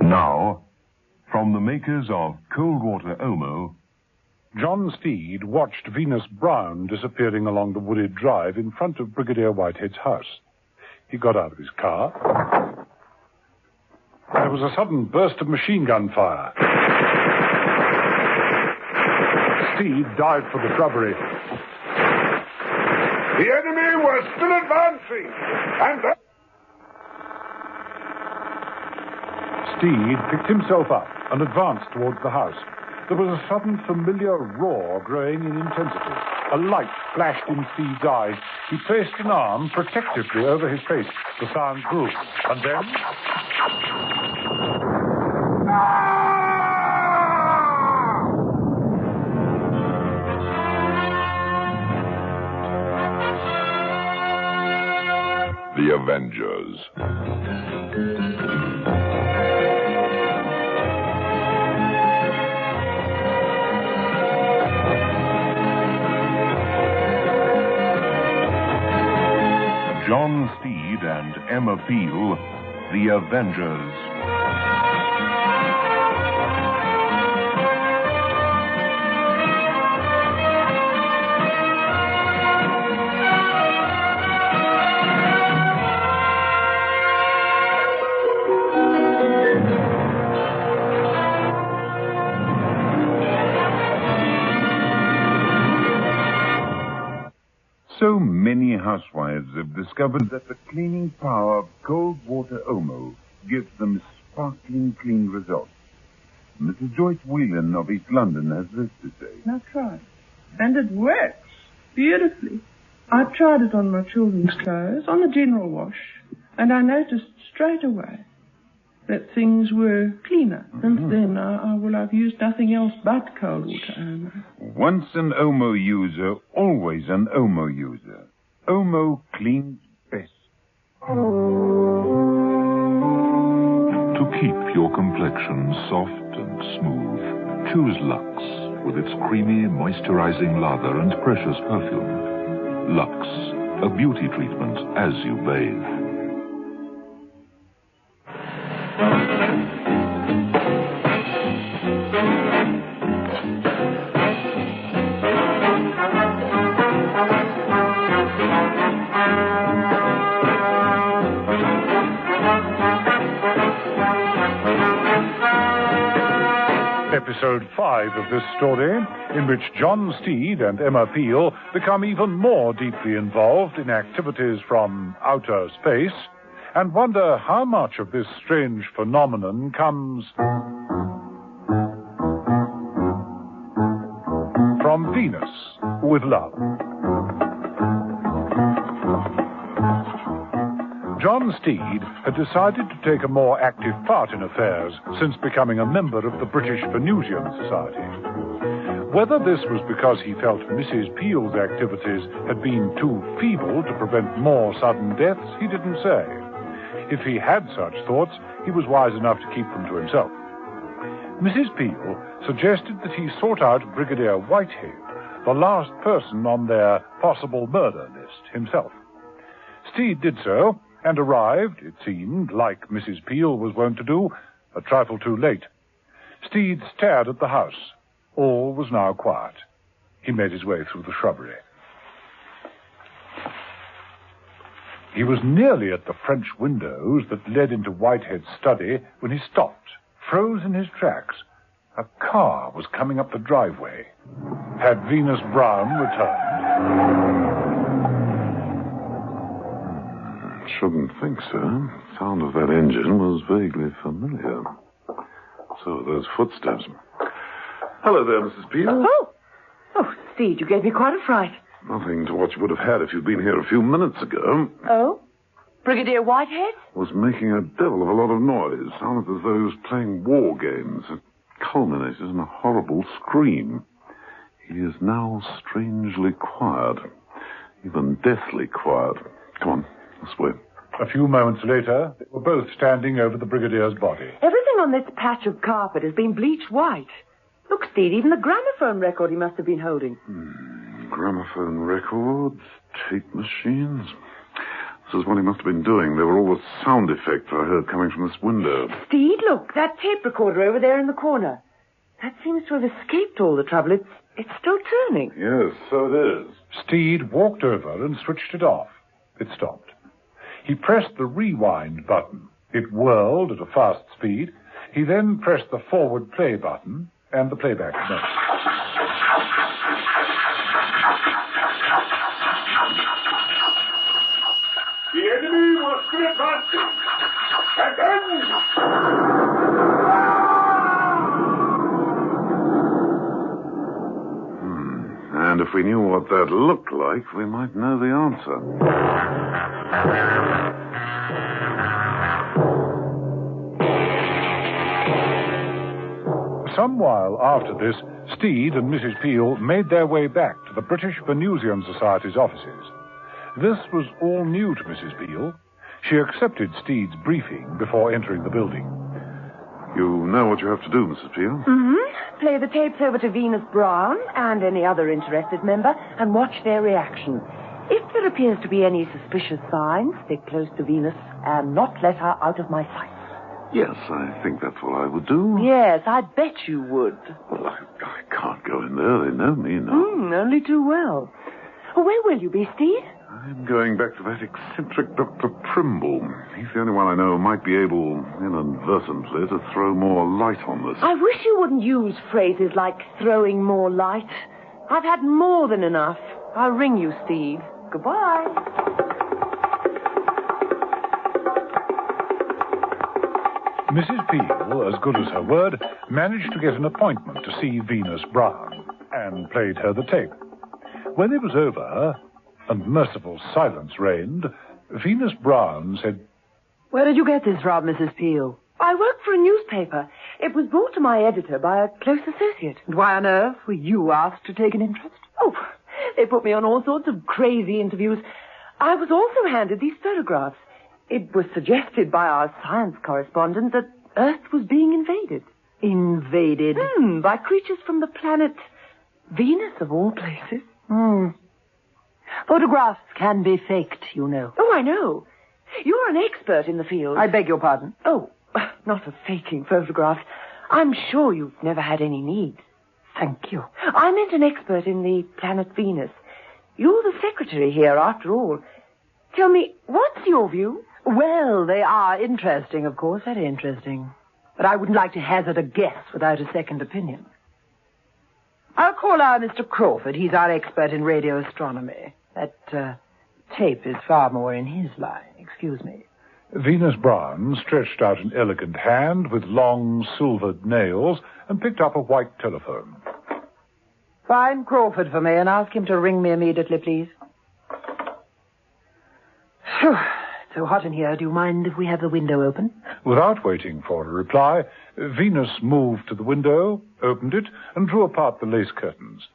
Now, from the makers of Cold Water Omo, John Steed watched Venus Brown disappearing along the wooded drive in front of Brigadier Whitehead's house. He got out of his car. There was a sudden burst of machine gun fire. Steed dived for the shrubbery. The enemy was still advancing, and Steed picked himself up and advanced towards the house. There was a sudden familiar roar growing in intensity. A light flashed in Steed's eyes. He placed an arm protectively over his face. The sound grew. And then... The Avengers. John Steed and Emma Peel, The Avengers. So many housewives have discovered that the cleaning power of Cold Water Omo gives them sparkling clean results. Mrs. Joyce Whelan of East London has this to say. That's right. And it works beautifully. I tried it on my children's clothes, on the general wash, and I noticed straight away that things were cleaner. Since then, I've used nothing else but Cold Water Omo. Once an Omo user, always an Omo user. Omo cleans best. To keep your complexion soft and smooth, choose Lux with its creamy, moisturizing lather and precious perfume. Lux, a beauty treatment as you bathe. Episode 5 of this story, in which John Steed and Emma Peel become even more deeply involved in activities from outer space and wonder how much of this strange phenomenon comes from Venus with love. John Steed had decided to take a more active part in affairs since becoming a member of the British Venusian Society. Whether this was because he felt Mrs. Peel's activities had been too feeble to prevent more sudden deaths, he didn't say. If he had such thoughts, he was wise enough to keep them to himself. Mrs. Peel suggested that he sort out Brigadier Whitehead, the last person on their possible murder list, himself. Steed did so, and arrived, it seemed, like Mrs. Peel was wont to do, a trifle too late. Steed stared at the house. All was now quiet. He made his way through the shrubbery. He was nearly at the French windows that led into Whitehead's study when he stopped, froze in his tracks. A car was coming up the driveway. Had Venus Brown returned? Shouldn't think so. The sound of that engine was vaguely familiar. So those footsteps. Hello there, Mrs. Peel. Oh, Steed, you gave me quite a fright. Nothing to what you would have had if you'd been here a few minutes ago. Oh? Brigadier Whitehead? Was making a devil of a lot of noise. Sounded as though he was playing war games. It culminated in a horrible scream. He is now strangely quiet. Even deathly quiet. Come on, this way. A few moments later, they were both standing over the Brigadier's body. Everything on this patch of carpet has been bleached white. Look, Steed, even the gramophone record he must have been holding. Gramophone records, tape machines. This is what he must have been doing. They were all the sound effects I heard coming from this window. Steed, look, that tape recorder over there in the corner. That seems to have escaped all the trouble. It's still turning. Yes, so it is. Steed walked over and switched it off. It stopped. He pressed the rewind button. It whirled at a fast speed. He then pressed the forward play button and the playback note. The enemy was still advancing. And then... And if we knew what that looked like, we might know the answer. Some while after this, Steed and Mrs. Peel made their way back to the British Venusian Society's offices. This was all new to Mrs. Peel. She accepted Steed's briefing before entering the building. You know what you have to do, Mrs. Peel? Mm-hmm. Play the tapes over to Venus Brown and any other interested member and watch their reaction. If there appears to be any suspicious signs, stick close to Venus and not let her out of my sight. Yes, I think that's what I would do. Yes, I bet you would. Well, I can't go in there. They know me now. Only too well. Where will you be, Steed? I'm going back to that eccentric Dr. Trimble. He's the only one I know who might be able, inadvertently, to throw more light on this. I wish you wouldn't use phrases like throwing more light. I've had more than enough. I'll ring you, Steve. Goodbye. Mrs. Peel, as good as her word, managed to get an appointment to see Venus Brown and played her the tape. When it was over, and merciful silence reigned, Venus Brown said, "Where did you get this from, Mrs. Peel?" I work for a newspaper. It was brought to my editor by a close associate. And why on earth were you asked to take an interest? Oh, they put me on all sorts of crazy interviews. I was also handed these photographs. It was suggested by our science correspondent that Earth was being invaded. Invaded? By creatures from the planet Venus, of all places. Photographs can be faked, you know. Oh, I know. You're an expert in the field. I beg your pardon? Oh, not for faking photographs. I'm sure you've never had any need. Thank you. I meant an expert in the planet Venus. You're the secretary here, after all. Tell me, what's your view? Well, they are interesting, of course, very interesting. But I wouldn't like to hazard a guess without a second opinion. I'll call our Mr. Crawford. He's our expert in radio astronomy. That tape is far more in his line. Excuse me. Venus Brown stretched out an elegant hand with long silvered nails and picked up a white telephone. Find Crawford for me and ask him to ring me immediately, please. Phew. So hot in here. Do you mind if we have the window open? Without waiting for a reply, Venus moved to the window, opened it, and drew apart the lace curtains.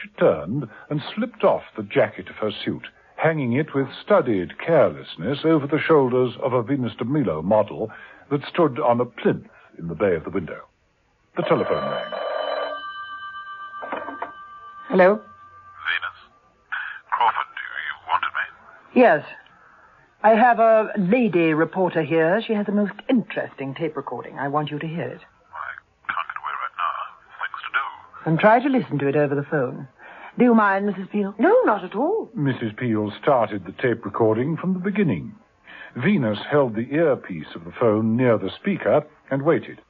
She turned and slipped off the jacket of her suit, hanging it with studied carelessness over the shoulders of a Venus de Milo model that stood on a plinth in the bay of the window. The telephone rang. Hello? Venus? Crawford, you wanted me? Yes. I have a lady reporter here. She has a most interesting tape recording. I want you to hear it. I can't get away right now. Things to do. And try to listen to it over the phone. Do you mind, Mrs. Peel? No, not at all. Mrs. Peel started the tape recording from the beginning. Venus held the earpiece of the phone near the speaker and waited.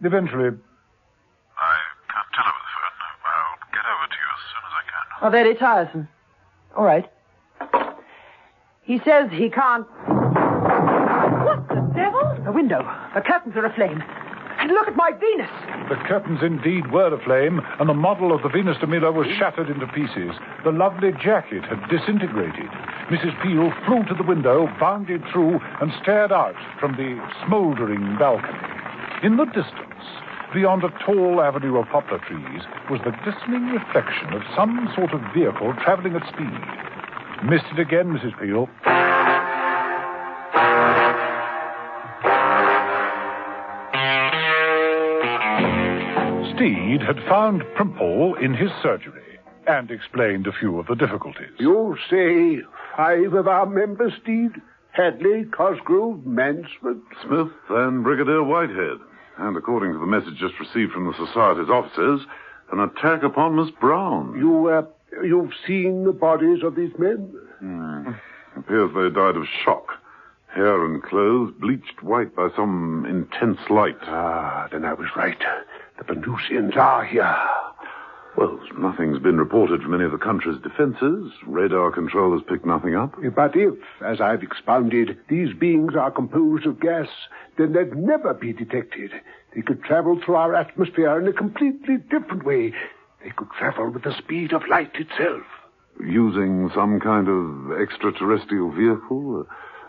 Eventually... I can't tell over the phone. I'll get over to you as soon as I can. Oh, very tiresome. All right. He says he can't... What the devil? The window. The curtains are aflame. And look at my Venus. The curtains indeed were aflame, and the model of the Venus de Milo was shattered into pieces. The lovely jacket had disintegrated. Mrs. Peel flew to the window, bounded through, and stared out from the smouldering balcony. In the distance, beyond a tall avenue of poplar trees, was the glistening reflection of some sort of vehicle traveling at speed. Missed it again, Mrs. Peel. Steed had found Primple in his surgery and explained a few of the difficulties. You say 5 of our members, Steed? Hadley, Cosgrove, Mansford. Smith and Brigadier Whitehead. And according to the message just received from the Society's officers, an attack upon Miss Brown. You've seen the bodies of these men? Appears they died of shock. Hair and clothes bleached white by some intense light. Then I was right. The Venusians are here. Well, nothing's been reported from any of the country's defenses. Radar control has picked nothing up. But if, as I've expounded, these beings are composed of gas, then they'd never be detected. They could travel through our atmosphere in a completely different way. They could travel with the speed of light itself. Using some kind of extraterrestrial vehicle?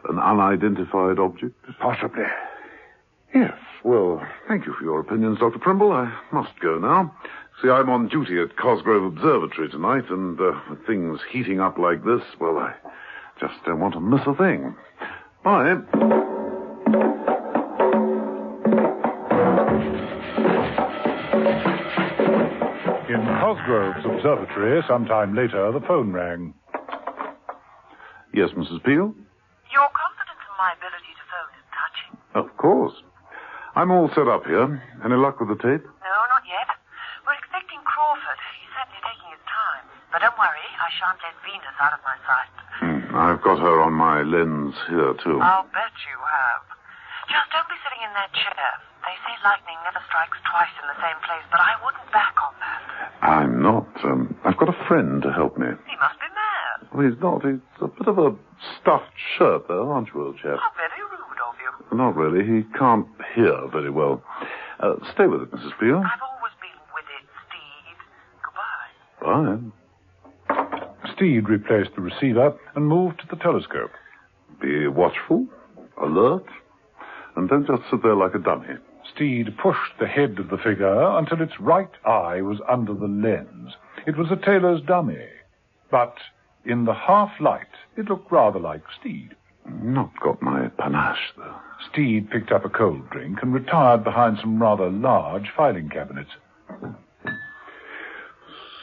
An unidentified object? Possibly. Yes. Well, thank you for your opinions, Dr. Primble. I must go now. See, I'm on duty at Cosgrove Observatory tonight, and with things heating up like this, well, I just don't want to miss a thing. Bye. In Cosgrove's observatory, sometime later, the phone rang. Yes, Mrs. Peel? Your confidence in my ability to phone is touching. Of course. I'm all set up here. Any luck with the tape? No, not yet. We're expecting Crawford. He's certainly taking his time. But don't worry, I shan't let Venus out of my sight. I've got her on my lens here, too. I'll bet you have. Just don't be sitting in that chair. They say lightning never strikes twice in the same place, but I wouldn't back on that. I'm not. I've got a friend to help me. He must be mad. Well, he's not. He's a bit of a stuffed shirt, though, aren't you, old chap? How very rude of you. Not really. He can't hear very well. Stay with it, Mrs. Peel. I've always been with it, Steed. Goodbye. Bye. Steed replaced the receiver and moved to the telescope. Be watchful, alert, and don't just sit there like a dummy. Steed pushed the head of the figure until its right eye was under the lens. It was a tailor's dummy, but in the half-light, it looked rather like Steed. Not got my panache, though. Steed picked up a cold drink and retired behind some rather large filing cabinets.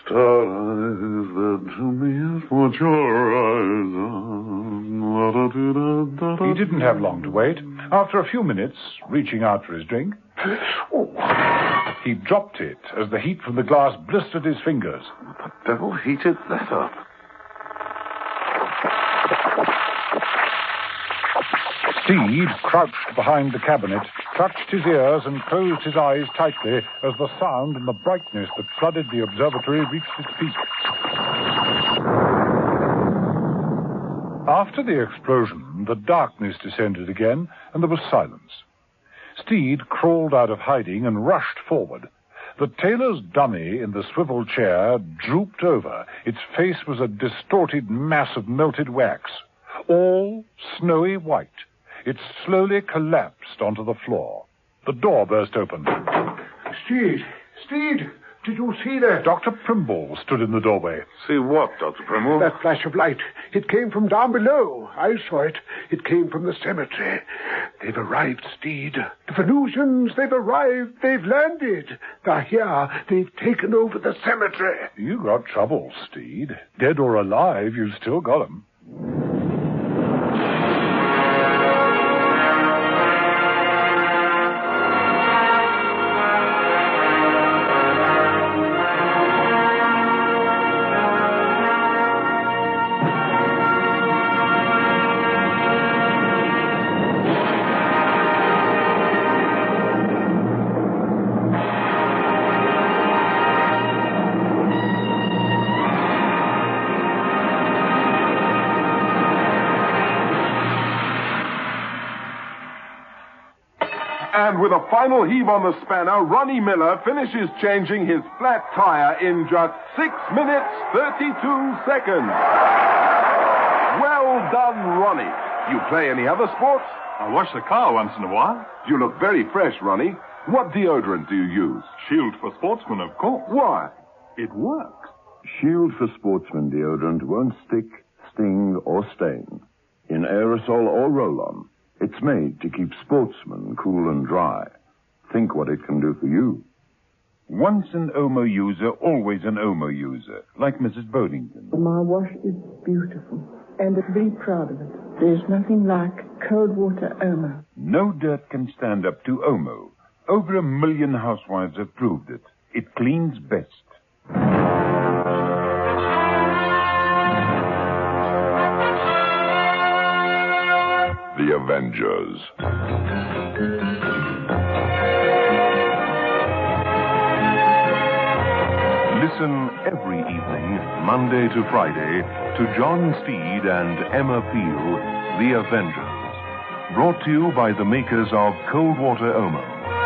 Star eyes that to me is what your eyes are. He didn't have long to wait. After a few minutes, reaching out for his drink, he dropped it as the heat from the glass blistered his fingers. The devil heated that up. Steed, crouched behind the cabinet, touched his ears and closed his eyes tightly as the sound and the brightness that flooded the observatory reached its peak. After the explosion, the darkness descended again, and there was silence. Steed crawled out of hiding and rushed forward. The tailor's dummy in the swivel chair drooped over. Its face was a distorted mass of melted wax, all snowy white. It slowly collapsed onto the floor. The door burst open. Steed, did you see that? Dr. Primble stood in the doorway. See what, Dr. Primble? That flash of light. It came from down below. I saw it. It came from the cemetery. They've arrived, Steed. The Venusians, they've arrived. They've landed. They're here. They've taken over the cemetery. You got trouble, Steed. Dead or alive, you've still got 'em. And with a final heave on the spanner, Ronnie Miller finishes changing his flat tire in just 6 minutes, 32 seconds. Well done, Ronnie. You play any other sports? I wash the car once in a while. You look very fresh, Ronnie. What deodorant do you use? Shield for Sportsmen, of course. Why? It works. Shield for Sportsmen deodorant won't stick, sting, or stain. In aerosol or roll-on. It's made to keep sportsmen cool and dry. Think what it can do for you. Once an Omo user, always an Omo user, like Mrs. Bodington. My wash is beautiful. and be proud of it. There's nothing like cold water Omo. No dirt can stand up to Omo. Over 1 million housewives have proved it. It cleans best. The Avengers. Listen every evening, Monday to Friday, to John Steed and Emma Peel, The Avengers. Brought to you by the makers of Cold Water Omo.